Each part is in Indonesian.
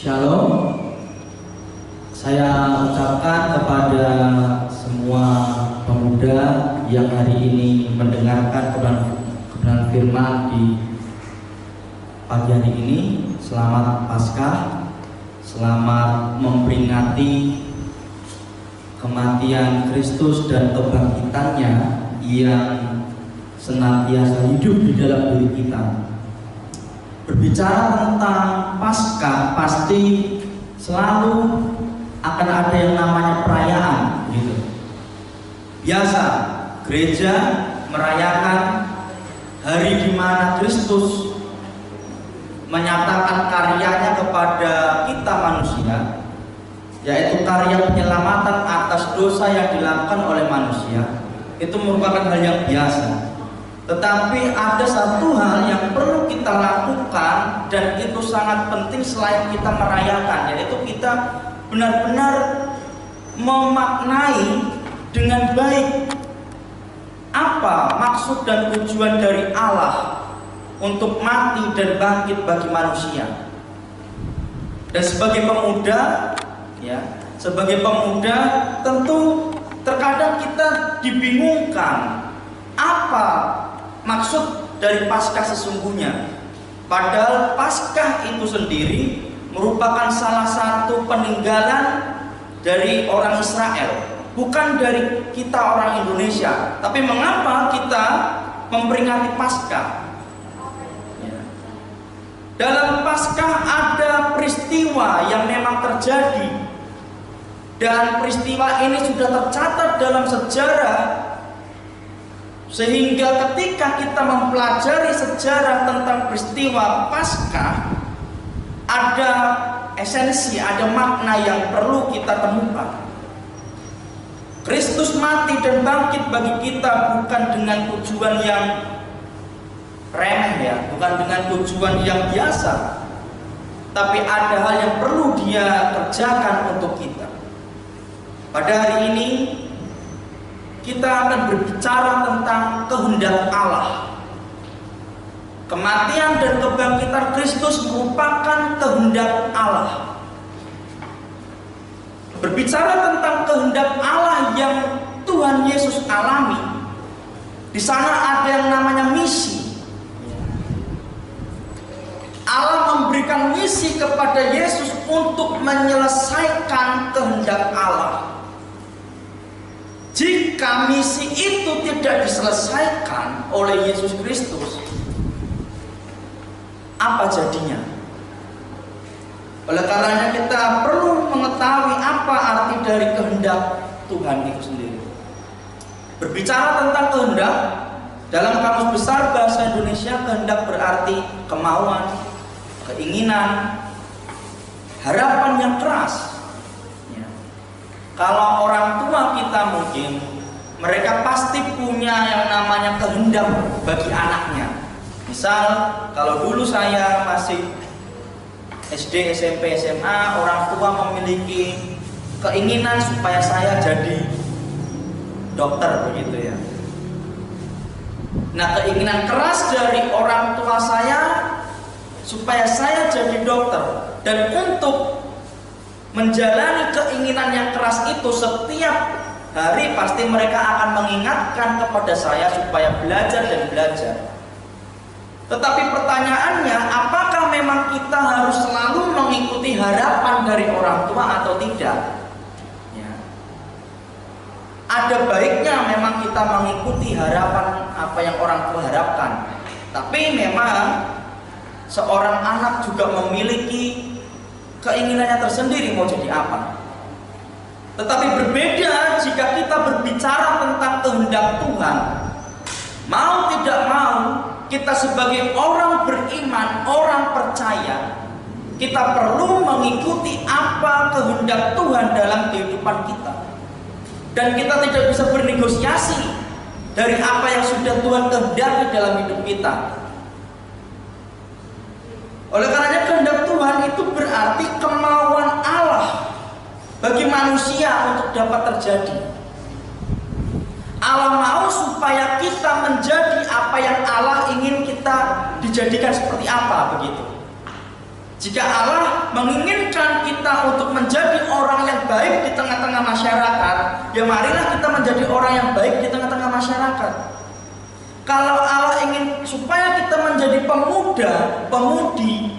Shalom. Saya ucapkan kepada semua pemuda yang hari ini mendengarkan kebenaran firman di pagi hari ini. Selamat Paskah, selamat memperingati kematian Kristus dan kebangkitannya yang senantiasa hidup di dalam diri kita. Berbicara tentang Paskah, pasti selalu akan ada yang namanya perayaan, gitu. Biasa gereja merayakan hari di mana Kristus menyatakan karyanya kepada kita manusia, yaitu karya penyelamatan atas dosa yang dilakukan oleh manusia. Itu merupakan hal yang biasa. Tetapi ada satu hal yang perlu kita lakukan, dan itu sangat penting selain kita merayakan, yaitu kita benar-benar memaknai dengan baik apa maksud dan tujuan dari Allah untuk mati dan bangkit bagi manusia. Dan sebagai pemuda, tentu terkadang kita dibingungkan apa maksud dari Paskah sesungguhnya. Padahal Paskah itu sendiri merupakan salah satu peninggalan dari orang Israel, bukan dari kita orang Indonesia. Tapi mengapa kita memperingati Paskah? Dalam Paskah ada peristiwa yang memang terjadi, dan peristiwa ini sudah tercatat dalam sejarah, sehingga ketika kita mempelajari sejarah tentang peristiwa Paskah, ada esensi, ada makna yang perlu kita temukan. Kristus mati dan bangkit bagi kita bukan dengan tujuan yang remeh, bukan dengan tujuan yang biasa, tapi ada hal yang perlu Dia kerjakan untuk kita. Pada hari ini kita akan berbicara tentang kehendak Allah. Kematian dan kebangkitan Kristus merupakan kehendak Allah. Berbicara tentang kehendak Allah yang Tuhan Yesus alami, di sana ada yang namanya misi. Allah memberikan misi kepada Yesus untuk menyelesaikan kehendak Allah. Jika misi itu tidak diselesaikan oleh Yesus Kristus, apa jadinya? Oleh karenanya kita perlu mengetahui apa arti dari kehendak Tuhan itu sendiri. Berbicara tentang kehendak, dalam Kamus Besar Bahasa Indonesia, kehendak berarti kemauan, keinginan, harapan yang keras. Kalau orang tua kita mungkin mereka pasti punya yang namanya kehendak bagi anaknya. Misal kalau dulu saya masih SD, SMP, SMA, orang tua memiliki keinginan supaya saya jadi dokter, begitu ya. Nah, keinginan keras dari orang tua saya supaya saya jadi dokter, dan untuk menjalani keinginan yang keras itu setiap hari pasti mereka akan mengingatkan kepada saya supaya belajar dan belajar. Tetapi pertanyaannya, apakah memang kita harus selalu mengikuti harapan dari orang tua atau tidak? Ada baiknya memang kita mengikuti harapan apa yang orang tua harapkan. Tapi memang seorang anak juga memiliki keinginannya tersendiri mau jadi apa. Tetapi berbeda jika kita berbicara tentang kehendak Tuhan. Mau tidak mau, kita sebagai orang beriman, orang percaya, kita perlu mengikuti apa kehendak Tuhan dalam kehidupan kita. Dan kita tidak bisa bernegosiasi dari apa yang sudah Tuhan kehendaki dalam hidup kita. Oleh karenanya kehendak Tuhan itu berarti kemauan Allah bagi manusia untuk dapat terjadi. Allah mau supaya kita menjadi apa yang Allah ingin kita dijadikan seperti apa, begitu. Jika Allah menginginkan kita untuk menjadi orang yang baik di tengah-tengah masyarakat, ya marilah kita menjadi orang yang baik di tengah-tengah masyarakat. Kalau Allah ingin supaya kita menjadi pemuda, pemudi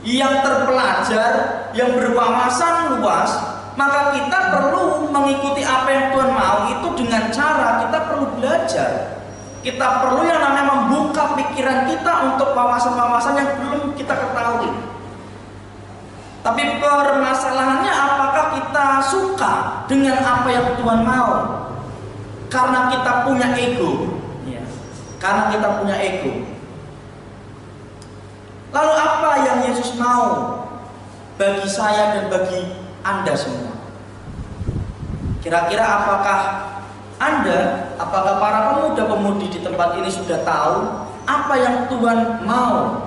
yang terpelajar, yang berwawasan luas, maka kita perlu mengikuti apa yang Tuhan mau itu dengan cara kita perlu belajar. Kita perlu yang namanya membuka pikiran kita untuk wawasan-wawasan yang belum kita ketahui. Tapi permasalahannya apakah kita suka dengan apa yang Tuhan mau? Karena kita punya ego. Ya. Karena kita punya ego. Lalu apa yang Yesus mau bagi saya dan bagi Anda semua? Kira-kira apakah Anda, apakah para pemuda-pemudi di tempat ini sudah tahu apa yang Tuhan mau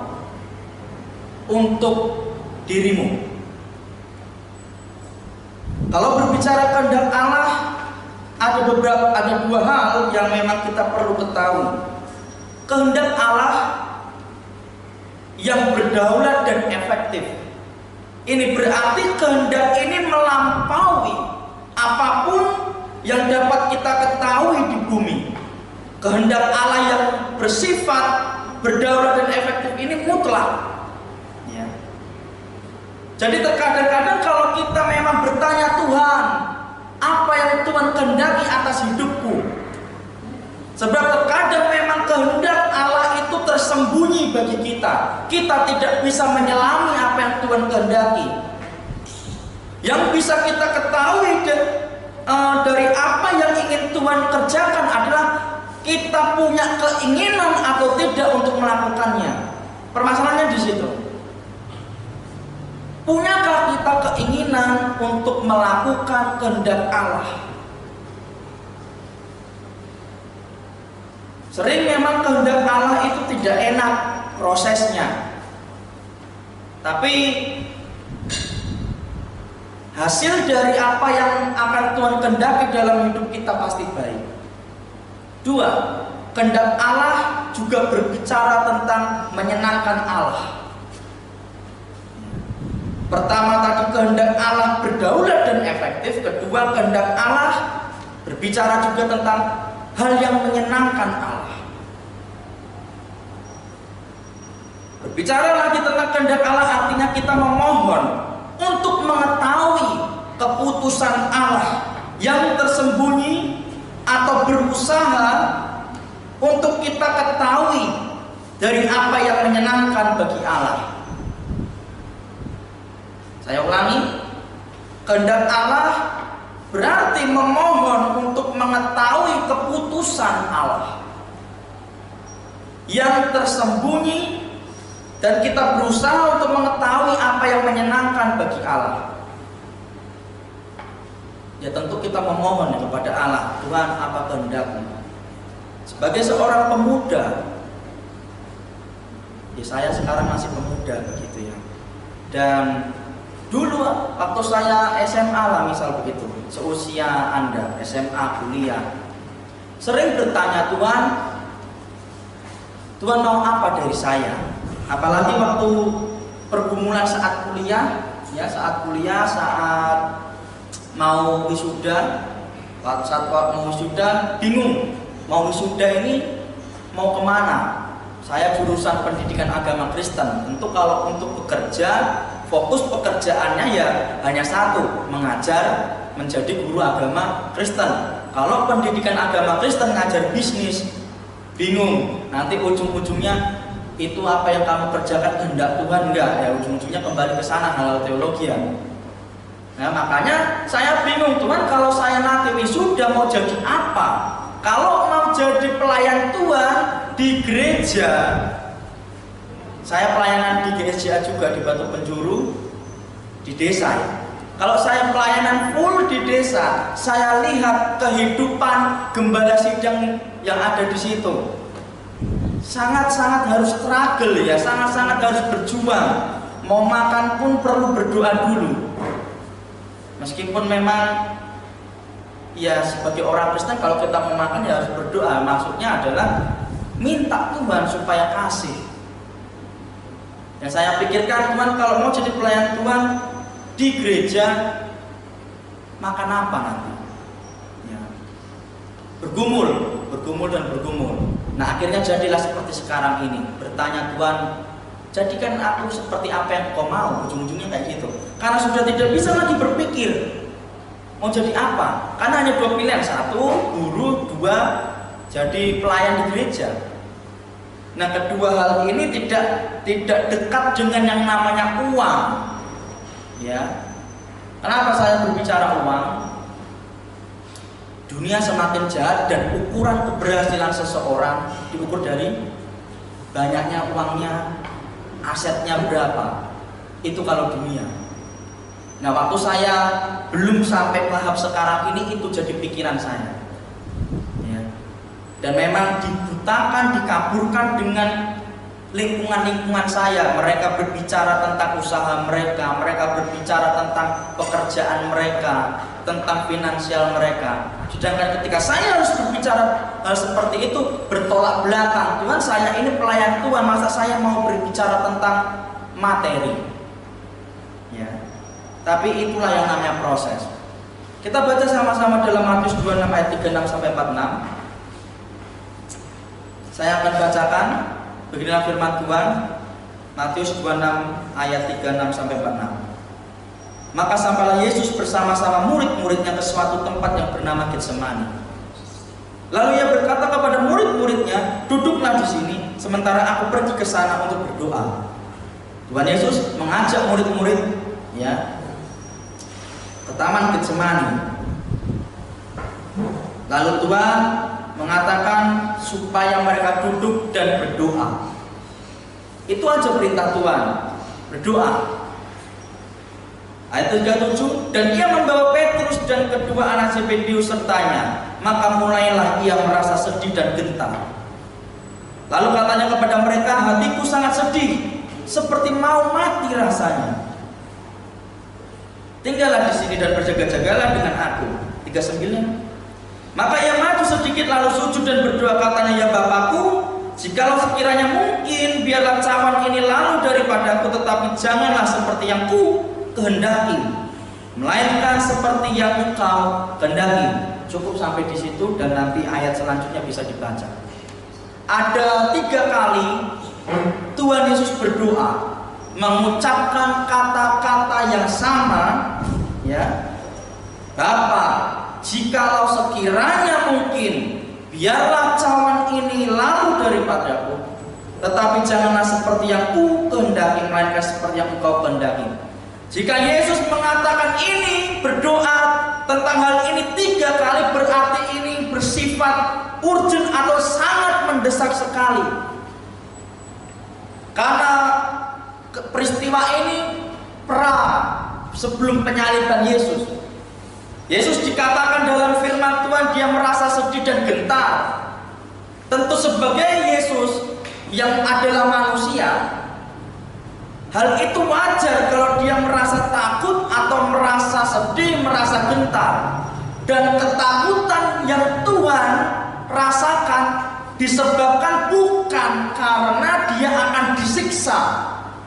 untuk dirimu? Kalau berbicara kehendak Allah, ada dua hal yang memang kita perlu ketahui. Kehendak Allah yang berdaulat dan efektif. Ini berarti kehendak ini melampaui apapun yang dapat kita ketahui di bumi. Kehendak Allah yang bersifat berdaulat dan efektif ini mutlak. Ya. Jadi terkadang-kadang kalau kita memang bertanya, Tuhan, apa yang Tuhan kehendaki atas hidupku? Sebab terkadang memang kehendak Allah itu tersembunyi bagi kita. Kita tidak bisa menyelami apa yang Tuhan kehendaki. Yang bisa kita ketahui dari apa yang ingin Tuhan kerjakan adalah kita punya keinginan atau tidak untuk melakukannya. Permasalahannya di situ. Punyakah kita keinginan untuk melakukan kehendak Allah? Sering memang kehendak Allah itu tidak enak prosesnya. Tapi hasil dari apa yang akan Tuhan kehendaki dalam hidup kita pasti baik. Dua, kehendak Allah juga berbicara tentang menyenangkan Allah. Pertama tadi kehendak Allah berdaulat dan efektif. Kedua, kehendak Allah berbicara juga tentang hal yang menyenangkan Allah. Berbicara lagi tentang kehendak Allah artinya kita memohon untuk mengetahui keputusan Allah yang tersembunyi atau berusaha untuk kita ketahui dari apa yang menyenangkan bagi Allah. Saya ulangi, kehendak Allah berarti memohon untuk mengetahui keputusan Allah yang tersembunyi dan kita berusaha untuk mengetahui apa yang menyenangkan bagi Allah. Ya tentu kita memohon kepada Allah, Tuhan apa kehendak-Mu? Sebagai seorang pemuda, ya saya sekarang masih pemuda begitu ya. Dan dulu waktu saya SMA lah misal begitu, seusia Anda, SMA, kuliah, sering bertanya, Tuhan mau apa dari saya? Apalagi waktu pergumulan saat kuliah, saat mau wisuda, saat mau wisuda bingung, mau wisuda ini mau kemana? Saya jurusan pendidikan agama Kristen, tentu kalau untuk bekerja, fokus pekerjaannya ya hanya satu, mengajar, menjadi guru agama Kristen. Kalau pendidikan agama Kristen ngajar bisnis, bingung, nanti ujung-ujungnya itu apa yang kamu kerjakan kehendak Tuhan enggak? Ya ujung-ujungnya kembali ke sana, halal teologi ya. Nah makanya saya bingung, Tuhan kalau saya nanti wisuda mau jadi apa? Kalau mau jadi pelayan Tuhan di gereja, saya pelayanan di GSJA juga di Batu Penjuru, di desa. Kalau saya pelayanan full di desa, saya lihat kehidupan gembala sidang yang ada di situ. Sangat-sangat harus struggle ya, sangat-sangat harus berjuang. Mau makan pun perlu berdoa dulu. Meskipun memang ya sebagai orang Kristen kalau kita mau makan ya harus berdoa. Maksudnya adalah minta Tuhan supaya kasih. Yang saya pikirkan, Tuhan, kalau mau jadi pelayan Tuhan di gereja, makan apa nanti? Ya. Bergumul dan bergumul. Nah, akhirnya jadilah seperti sekarang ini. Bertanya, Tuhan, jadikan aku seperti apa yang Kau mau. Ujung-ujungnya kayak gitu. Karena sudah tidak bisa lagi berpikir mau jadi apa. Karena hanya dua pilihan. Satu, guru. Dua, jadi pelayan di gereja. Nah, kedua hal ini tidak dekat dengan yang namanya uang. Ya. Kenapa saya berbicara uang? Dunia semakin jahat dan ukuran keberhasilan seseorang diukur dari banyaknya uangnya, asetnya berapa. Itu kalau dunia. Nah, waktu saya belum sampai tahap sekarang ini, itu jadi pikiran saya. Ya. Dan memang dibutakan, dikaburkan dengan lingkungan saya. Mereka berbicara tentang usaha mereka, mereka berbicara tentang pekerjaan mereka, tentang finansial mereka. Sedangkan ketika saya harus berbicara hal seperti itu, bertolak belakang. Tuhan, saya ini pelayan Tuhan, masa saya mau berbicara tentang materi? Ya. Tapi itulah yang namanya proses. Kita baca sama-sama dalam Matius 26 ayat 36 sampai 46. Saya akan bacakan. Beginilah firman Tuhan, Matius 26 ayat 36 sampai 46. Maka sampailah Yesus bersama-sama murid-muridnya ke suatu tempat yang bernama Getsemani. Lalu ia berkata kepada murid-muridnya, duduklah di sini, sementara aku pergi ke sana untuk berdoa. Tuhan Yesus mengajak murid-murid, ya, ke taman Getsemani. Lalu Tuhan mengatakan supaya mereka duduk dan berdoa. Itu aja perintah Tuhan, berdoa. Ayat 37, dan ia membawa Petrus dan kedua anak Zebedeus sertanya, maka mulailah ia merasa sedih dan gentar. Lalu katanya kepada mereka, hatiku sangat sedih, seperti mau mati rasanya. Tinggallah di sini dan berjaga-jagalah dengan aku. 39. Maka ia maju sedikit lalu sujud dan berdoa, katanya, ya Bapakku, jikalau sekiranya mungkin, biarlah cawan ini lalu daripadaku, tetapi janganlah seperti yang ku kehendaki, melainkan seperti yang Engkau kehendaki. Cukup sampai di situ dan nanti ayat selanjutnya bisa dibaca. Ada 3 kali Tuhan Yesus berdoa, mengucapkan kata-kata yang sama, ya. Bapa, jikalau sekiranya mungkin, biarlah cawan ini lalu daripadaku, tetapi janganlah seperti yang ku kehendaki, melainkan seperti yang Engkau kehendaki. Jika Yesus mengatakan ini, berdoa tentang hal ini 3 kali, berarti ini bersifat urgent atau sangat mendesak sekali. Karena peristiwa ini sebelum penyaliban Yesus. Yesus dikatakan dalam firman Tuhan dia merasa sedih dan gentar. Tentu sebagai Yesus yang adalah manusia, hal itu wajar kalau dia merasa takut atau merasa sedih, merasa gentar. Dan ketakutan yang Tuhan rasakan disebabkan bukan karena dia akan disiksa,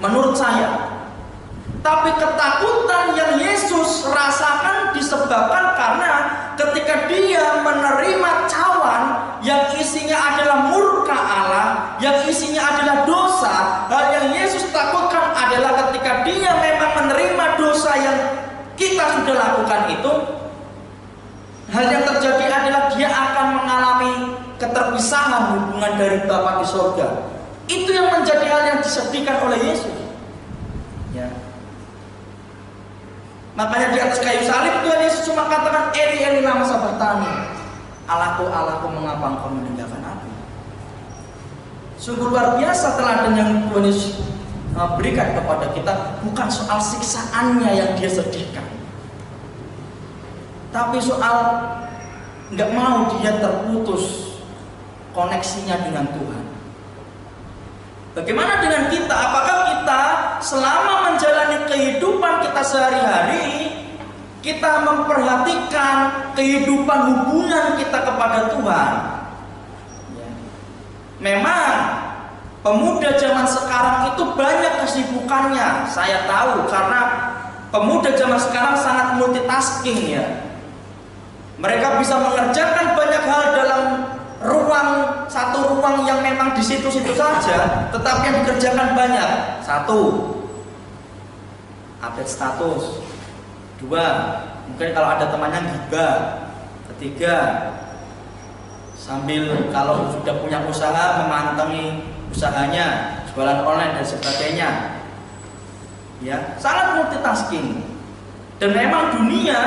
menurut saya. Tapi ketakutan yang Yesus rasakan disebabkan karena ketika dia menerima cawan yang isinya adalah murka Allah, yang isinya adalah dosa. Hal yang Yesus takutkan adalah ketika dia memang menerima dosa yang kita sudah lakukan itu, hal yang terjadi adalah dia akan mengalami keterpisahan hubungan dari Bapa di surga. Itu yang menjadi hal yang disedihkan oleh Yesus. Ya. Makanya di atas kayu salib Tuhan Yesus cuma katakan, Eli Eli lama sabachthani, Allahku Allahku mengapa engkau meninggalkan aku. Sungguh luar biasa teladan yang Tuhan Yesus berikan kepada kita. Bukan soal siksaannya yang dia sedihkan, tapi soal nggak mau dia terputus koneksinya dengan Tuhan. Bagaimana dengan kita? Apakah kita selama menjalani kehidupan kita sehari-hari, kita memperhatikan kehidupan hubungan kita kepada Tuhan? Ya. Memang Pemuda zaman sekarang itu banyak kesibukannya. Saya tahu karena pemuda zaman sekarang sangat multitasking ya. Mereka bisa mengerjakan banyak hal dalam satu ruang yang memang di situ-situ saja, tetapi yang dikerjakan banyak. Satu, update status. Dua, mungkin kalau ada temannya gibah. Ketiga, sambil kalau sudah punya usaha memantengi usahanya, jualan online dan sebagainya. Ya, sangat multitasking. Dan memang dunia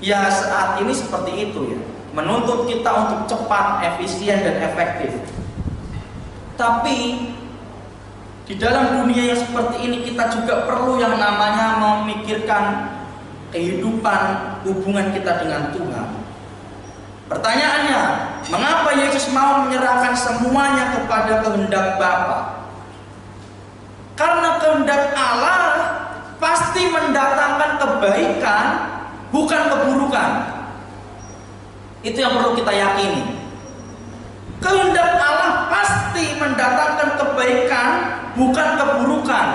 ya saat ini seperti itu ya, menuntut kita untuk cepat, efisien dan efektif. Tapi di dalam dunia yang seperti ini kita juga perlu yang namanya memikirkan kehidupan hubungan kita dengan Tuhan. Pertanyaannya, mengapa Yesus mau menyerahkan semuanya kepada kehendak Bapa? Karena kehendak Allah pasti mendatangkan kebaikan, bukan keburukan. Itu yang perlu kita yakini. Kehendak Allah pasti mendatangkan kebaikan, bukan keburukan.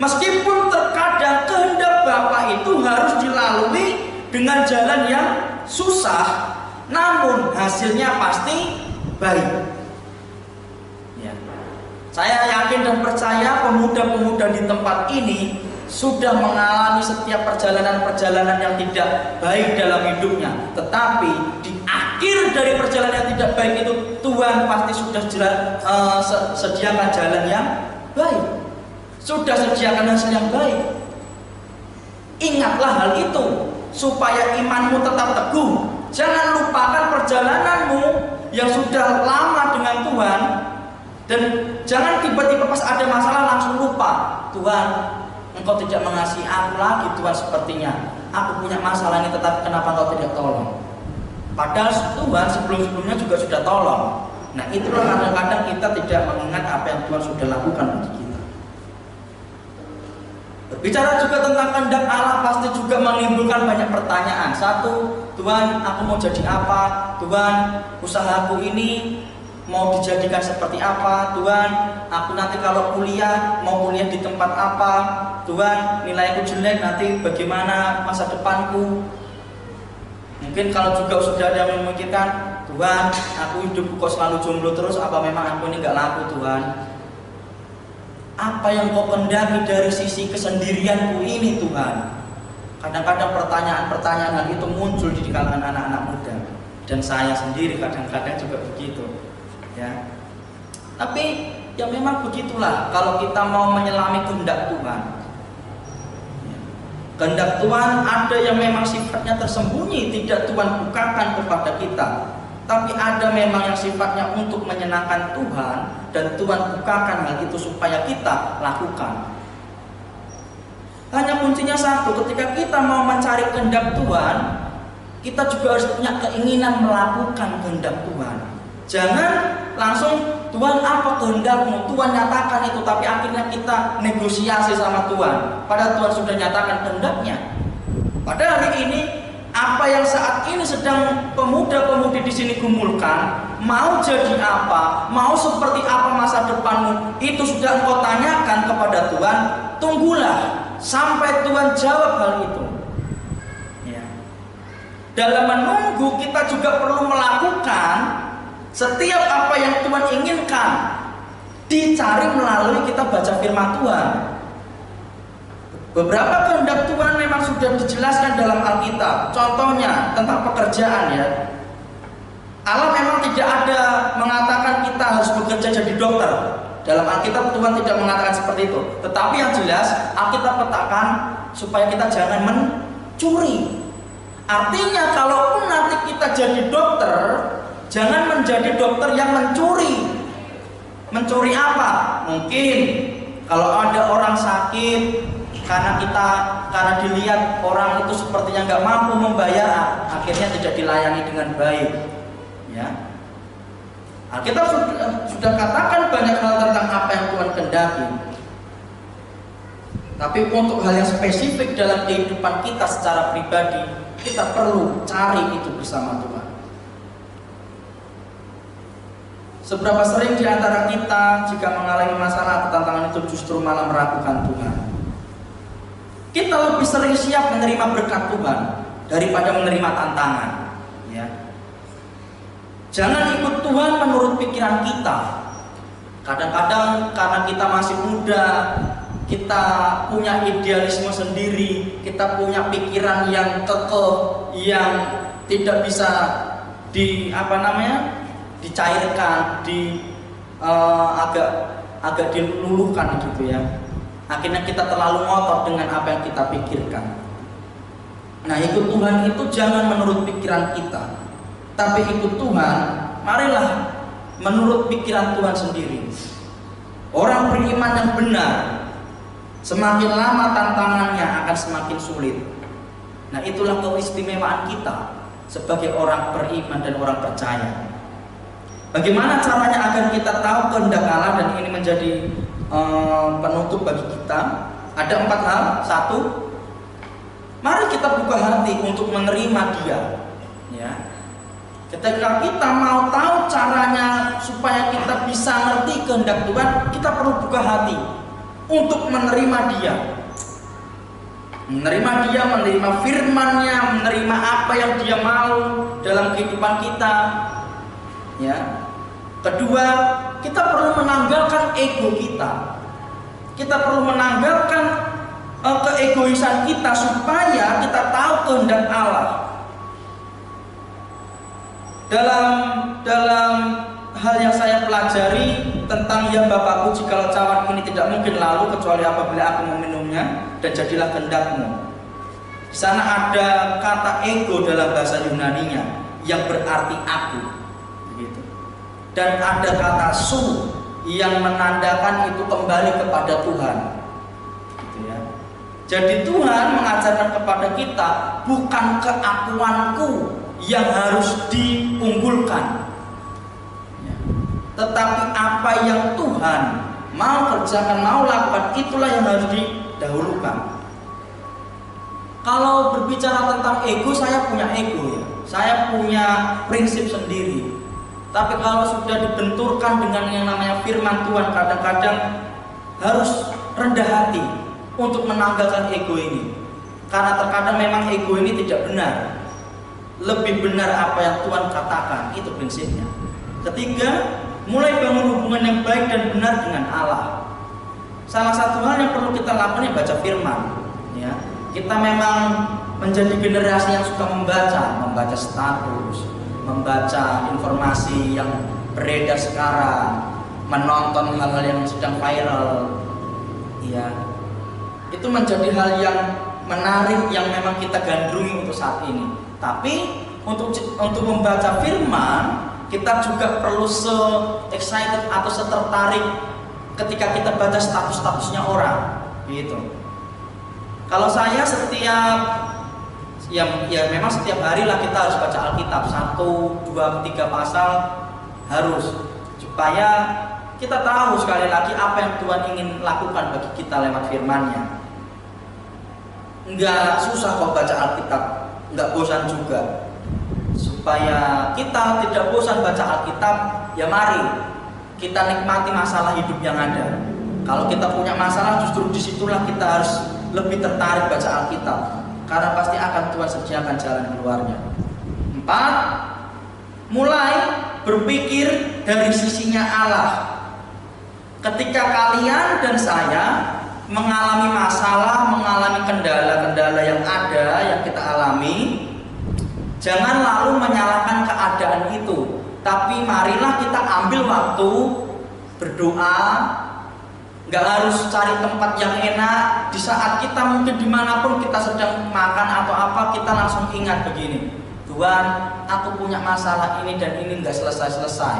Meskipun terkadang kehendak Bapa itu harus dilalui dengan jalan yang susah, namun hasilnya pasti baik. Ya. Saya yakin dan percaya pemuda-pemuda di tempat ini sudah mengalami setiap perjalanan-perjalanan yang tidak baik dalam hidupnya. Tetapi di akhir dari perjalanan yang tidak baik itu, Tuhan pasti sudah sediakan jalan yang baik. Sudah sediakan hasil yang baik. Ingatlah hal itu supaya imanmu tetap teguh. Jangan lupakan perjalananmu yang sudah lama dengan Tuhan. Dan jangan tiba-tiba pas ada masalah langsung lupa. Tuhan, Engkau tidak mengasihi aku lagi Tuhan sepertinya. Aku punya masalah ini, tetapi kenapa Engkau tidak tolong? Padahal Tuhan sebelum-sebelumnya juga sudah tolong. Nah itulah kadang-kadang kita tidak mengingat apa yang Tuhan sudah lakukan bagi kita. Berbicara juga tentang kehendak Allah pasti juga menimbulkan banyak pertanyaan. Satu, Tuhan aku mau jadi apa? Tuhan usahaku ini mau dijadikan seperti apa? Tuhan aku nanti kalau kuliah mau kuliah di tempat apa? Tuhan nilaiku jelek nanti bagaimana masa depanku? Mungkin kalau juga sudah ada yang memikirkan, Tuhan aku hidup kok selalu jomblo terus, apa memang aku ini gak laku Tuhan? Apa yang Kau kehendaki dari sisi kesendirianku ini Tuhan? Kadang-kadang pertanyaan-pertanyaan hal itu muncul di kalangan anak-anak muda. Dan saya sendiri kadang-kadang juga begitu ya. Tapi ya memang begitulah kalau kita mau menyelami kehendak Tuhan. Kehendak Tuhan ada yang memang sifatnya tersembunyi, tidak Tuhan bukakan kepada kita. Tapi ada memang yang sifatnya untuk menyenangkan Tuhan, dan Tuhan bukakan hal itu supaya kita lakukan. Hanya kuncinya satu, ketika kita mau mencari kehendak Tuhan, kita juga harus punya keinginan melakukan kehendak Tuhan. Jangan langsung Tuhan apa kehendakmu, Tuhan nyatakan itu, tapi akhirnya kita negosiasi sama Tuhan. Padahal Tuhan sudah nyatakan kehendaknya. Pada hari ini apa yang saat ini sedang pemuda-pemudi di sini gumulkan, mau jadi apa, mau seperti apa masa depanmu, itu sudah engkau tanyakan kepada Tuhan. Tunggulah sampai Tuhan jawab hal itu. Ya. Dalam menunggu kita juga perlu melakukan setiap apa yang Tuhan inginkan, dicari melalui kita baca firman Tuhan. Beberapa kehendak Tuhan memang sudah dijelaskan dalam Alkitab. Contohnya tentang pekerjaan ya. Allah memang tidak ada mengatakan kita harus bekerja jadi dokter. Dalam Alkitab Tuhan tidak mengatakan seperti itu. Tetapi yang jelas Alkitab katakan supaya kita jangan mencuri. Artinya kalaupun nanti kita jadi dokter, jangan menjadi dokter yang mencuri. Mencuri apa? Mungkin kalau ada orang sakit, karena dilihat orang itu sepertinya nggak mampu membayar, akhirnya tidak dilayani dengan baik. Ya, Alkitab sudah katakan banyak hal tentang apa yang Tuhan kehendaki. Tapi untuk hal yang spesifik dalam kehidupan kita secara pribadi, kita perlu cari itu bersama Tuhan. Seberapa sering di antara kita jika mengalami masalah atau tantangan itu justru malah meragukan Tuhan. Kita lebih sering siap menerima berkat Tuhan daripada menerima tantangan. Ya. Jangan ikut Tuhan menurut pikiran kita. Kadang-kadang karena kita masih muda, kita punya idealisme sendiri, kita punya pikiran yang kekeh, yang tidak bisa dicairkan, agak diluluhkan gitu ya. Akhirnya kita terlalu ngotot dengan apa yang kita pikirkan. Nah, ikut Tuhan itu jangan menurut pikiran kita, tapi ikut Tuhan, marilah menurut pikiran Tuhan sendiri. Orang beriman yang benar, semakin lama tantangannya akan semakin sulit. Nah, itulah keistimewaan kita sebagai orang beriman dan orang percaya. Bagaimana caranya agar kita tahu kehendak Allah, dan ini menjadi penutup bagi kita? Ada 4 hal. 1, mari kita buka hati untuk menerima Dia. Ya. Ketika kita mau tahu caranya supaya kita bisa ngerti kehendak Tuhan, kita perlu buka hati untuk menerima Dia. Menerima Dia, menerima firman-Nya, menerima apa yang Dia mau dalam kehidupan kita. Ya. Kedua, kita perlu menanggalkan ego kita. Kita perlu menanggalkan keegoisan kita supaya kita tahu kehendak Allah. Dalam hal yang saya pelajari tentang ya Bapakku, jikalau cawan ini tidak mungkin lalu kecuali apabila aku meminumnya, dan jadilah kehendakmu. Di sana ada kata ego dalam bahasa Yunani-nya yang berarti aku, begitu. Dan ada kata su yang menandakan itu kembali kepada Tuhan, gitu ya. Jadi Tuhan mengajarkan kepada kita bukan keakuanku yang harus diunggulkan, ya, tetapi apa yang Tuhan mau kerjakan, mau lakukan, itulah yang harus didahulukan. Kalau berbicara tentang ego, saya punya ego ya, saya punya prinsip sendiri. Tapi kalau sudah dibenturkan dengan yang namanya firman Tuhan, kadang-kadang harus rendah hati untuk menanggalkan ego ini. Karena terkadang memang ego ini tidak benar. Lebih benar apa yang Tuhan katakan, itu prinsipnya. Ketiga, mulai bangun hubungan yang baik dan benar dengan Allah. Salah satu hal yang perlu kita lakukan ya baca firman. Ya, kita memang menjadi generasi yang suka membaca status, membaca informasi yang beredar sekarang, menonton hal-hal yang sedang viral. Ya, itu menjadi hal yang menarik yang memang kita gandrungi untuk saat ini. Tapi untuk membaca firman, kita juga perlu se-excited atau se-tertarik ketika kita baca status-statusnya orang, gitu. Kalau saya memang setiap hari lah kita harus baca Alkitab 1, 2, 3 pasal harus, supaya kita tahu sekali lagi apa yang Tuhan ingin lakukan bagi kita lewat firman-Nya. Enggak susah kok baca Alkitab, enggak bosan juga. Supaya kita tidak bosan baca Alkitab, ya mari kita nikmati masalah hidup yang ada. Kalau kita punya masalah, justru disitulah kita harus lebih tertarik baca Alkitab, karena pasti akan Tuhan sediakan jalan keluarnya. 4, mulai berpikir dari sisinya Allah. Ketika kalian dan saya mengalami masalah, mengalami kendala-kendala yang ada, yang kita alami, jangan lalu menyalahkan keadaan itu, tapi marilah kita ambil waktu berdoa. Nggak harus cari tempat yang enak. Di saat kita mungkin dimanapun kita sedang makan atau apa, kita langsung ingat begini, Tuhan, aku punya masalah ini dan ini nggak selesai-selesai.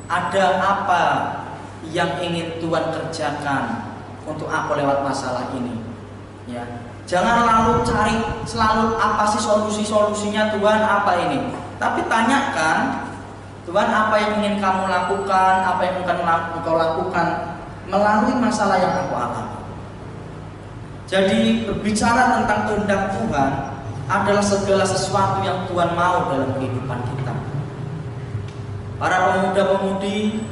Ada apa yang ingin Tuhan kerjakan untuk aku lewat masalah ini? Ya, jangan lalu cari selalu apa sih solusinya Tuhan, apa ini? Tapi tanyakan, Tuhan, apa yang ingin kamu lakukan, apa yang akan engkau lakukan melalui masalah yang aku alami. Jadi berbicara tentang kehendak Tuhan adalah segala sesuatu yang Tuhan mau dalam kehidupan kita. Para pemuda-pemudi,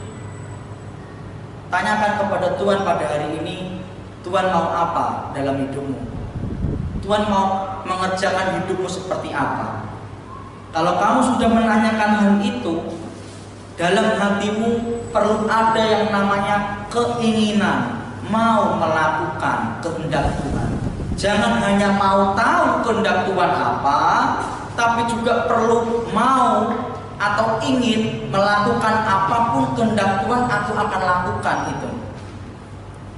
tanyakan kepada Tuhan pada hari ini, Tuhan mau apa dalam hidupmu? Tuhan mau mengerjakan hidupmu seperti apa? Kalau kamu sudah menanyakan hal itu, dalam hatimu perlu ada yang namanya keinginan mau melakukan kehendak Tuhan. Jangan hanya mau tahu kehendak Tuhan apa, tapi juga perlu mau atau ingin melakukan apapun kehendak Tuhan, aku akan lakukan itu.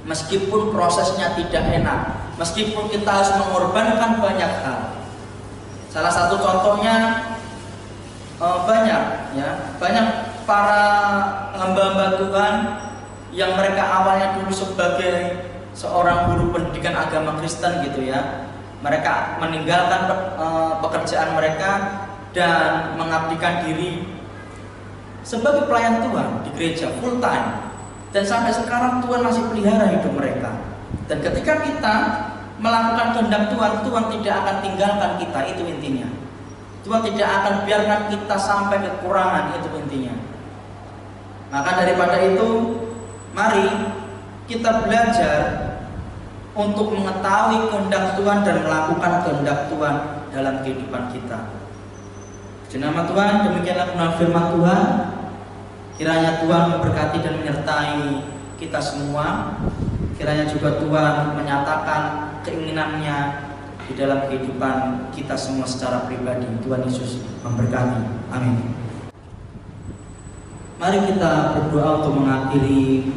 Meskipun prosesnya tidak enak, meskipun kita harus mengorbankan banyak hal. Salah satu contohnya banyak para hamba-hamba Tuhan yang mereka awalnya dulu sebagai seorang guru pendidikan agama Kristen gitu ya. Mereka meninggalkan pekerjaan mereka dan mengabdikan diri sebagai pelayan Tuhan di gereja full time. Dan sampai sekarang Tuhan masih pelihara hidup mereka. Dan ketika kita melakukan kehendak Tuhan, Tuhan tidak akan tinggalkan kita, itu intinya. Tuhan tidak akan biarkan kita sampai kekurangan, itu intinya. Maka daripada itu, mari kita belajar untuk mengetahui kehendak Tuhan dan melakukan kehendak Tuhan dalam kehidupan kita. Di nama Tuhan, demikianlah kebenaran firman Tuhan. Kiranya Tuhan memberkati dan menyertai kita semua. Kiranya juga Tuhan menyatakan keinginannya di dalam kehidupan kita semua secara pribadi. Tuhan Yesus memberkati. Amin. Mari kita berdoa untuk mengakhiri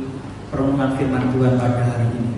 perenungan firman Tuhan pada hari ini.